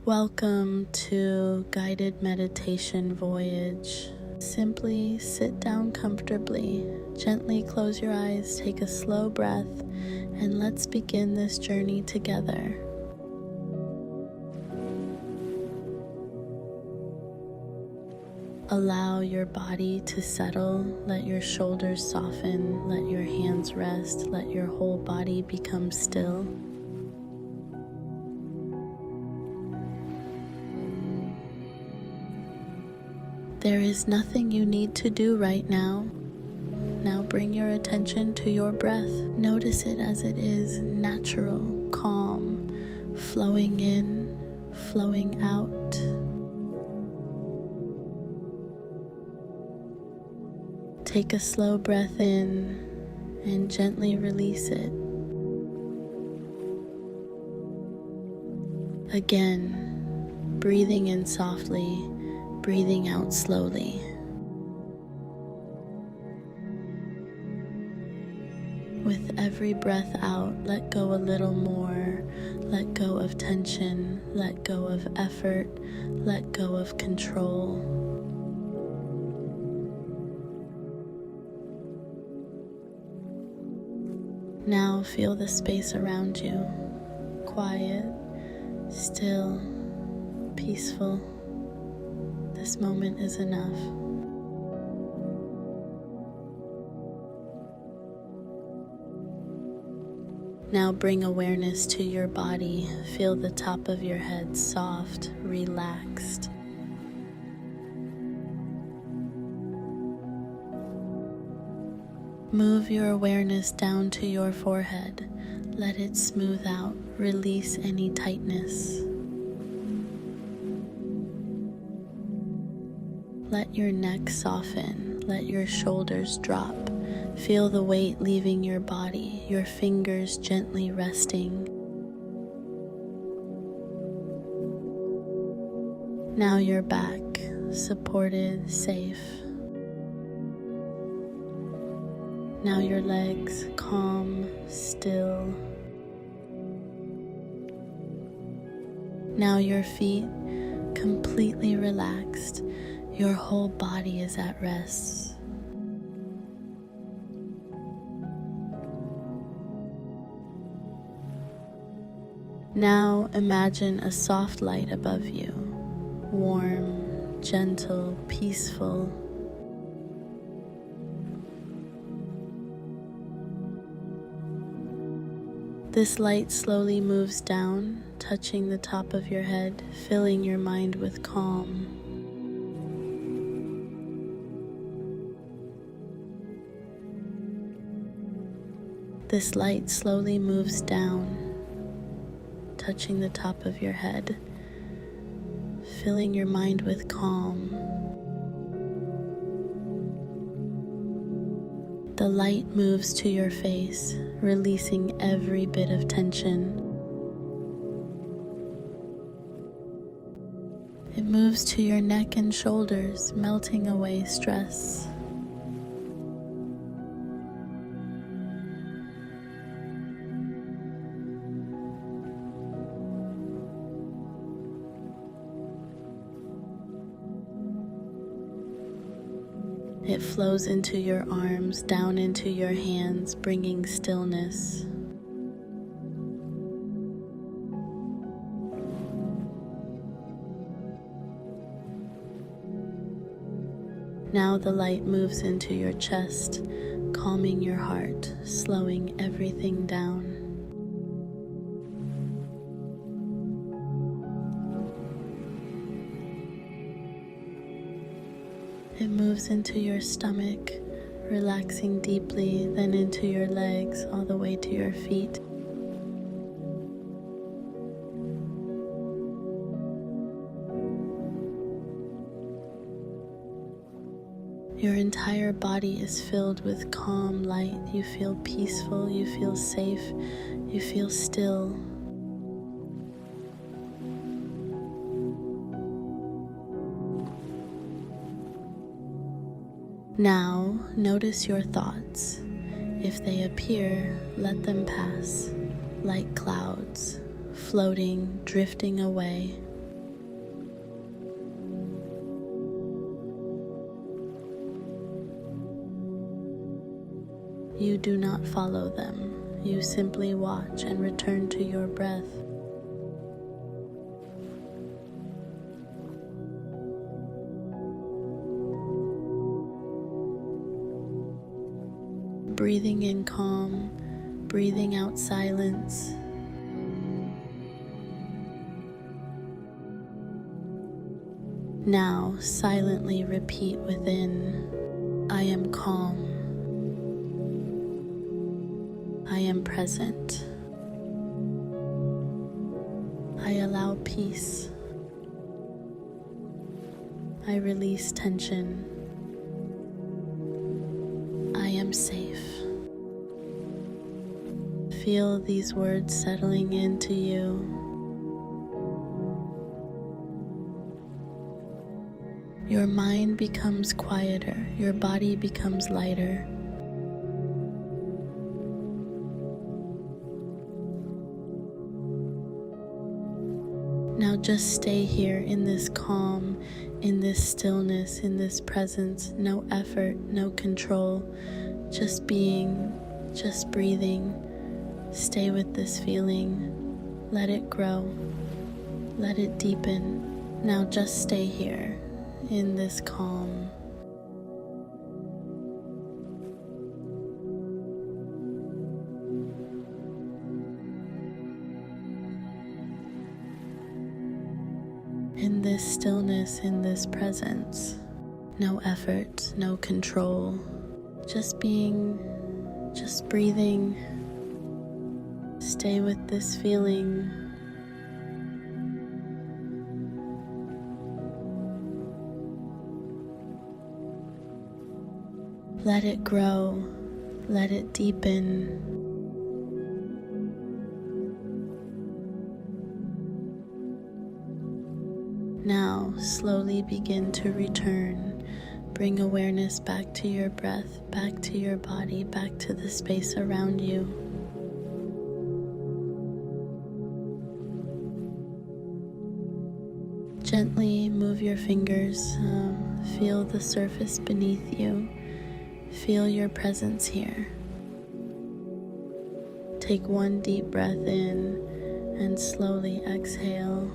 Welcome to Guided Meditation Voyage. Simply sit down comfortably, gently close your eyes, take a slow breath, and let's begin this journey together. Allow your body to settle, let your shoulders soften, let your hands rest, let your whole body become still. There is nothing you need to do right now. Now bring your attention to your breath. Notice it as it is, natural, calm, flowing in, flowing out. Take a slow breath in and gently release it. Again, breathing in softly, breathing out slowly. With every breath out, let go a little more. Let go of tension, let go of effort, let go of control. Now feel the space around you. Quiet, still, peaceful. This moment is enough. Now bring awareness to your body. Feel the top of your head soft, relaxed. Move your awareness down to your forehead. Let it smooth out. Release any tightness. Let your neck soften, let your shoulders drop. Feel the weight leaving your body, your fingers gently resting. Now you're back, supported, safe. Now your legs calm, still. Now your feet completely relaxed. Your whole body is at rest. Now imagine a soft light above you, warm, gentle, peaceful. This light slowly moves down, touching the top of your head, filling your mind with calm. This light slowly moves down, touching the top of your head, filling your mind with calm. The light moves to your face, releasing every bit of tension. It moves to your neck and shoulders, melting away stress. It flows into your arms, down into your hands, bringing stillness. Now the light moves into your chest, calming your heart, slowing everything down. It moves into your stomach, relaxing deeply, then into your legs, all the way to your feet. Your entire body is filled with calm light. You feel peaceful, you feel safe, you feel still. Now, notice your thoughts. If they appear, let them pass, like clouds, floating, drifting away. You do not follow them. You simply watch and return to your breath. Breathing in calm, breathing out silence. Now silently repeat within, I am calm. I am present. I allow peace. I release tension. I am safe. Feel these words settling into you. Your mind becomes quieter, your body becomes lighter. Now just stay here in this calm, in this stillness, in this presence. No effort, no control, just being, just breathing. Stay with this feeling. Let it grow. Let it deepen. Now just stay here in this calm. In this stillness, in this presence. No effort, no control. Just being, just breathing. Stay with this feeling. Let it grow. Let it deepen. Now, slowly begin to return. Bring awareness back to your breath, back to your body, back to the space around you. Gently move your fingers, feel the surface beneath you, feel your presence here. Take one deep breath in and slowly exhale.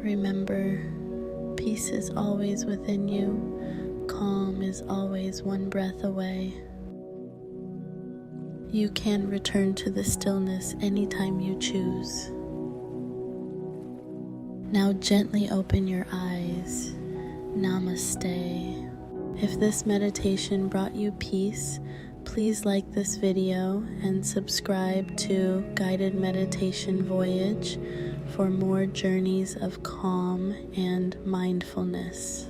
Remember, peace is always within you, calm is always one breath away. You can return to the stillness anytime you choose. Now gently open your eyes. Namaste. If this meditation brought you peace, please like this video and subscribe to Guided Meditation Voyage for more journeys of calm and mindfulness.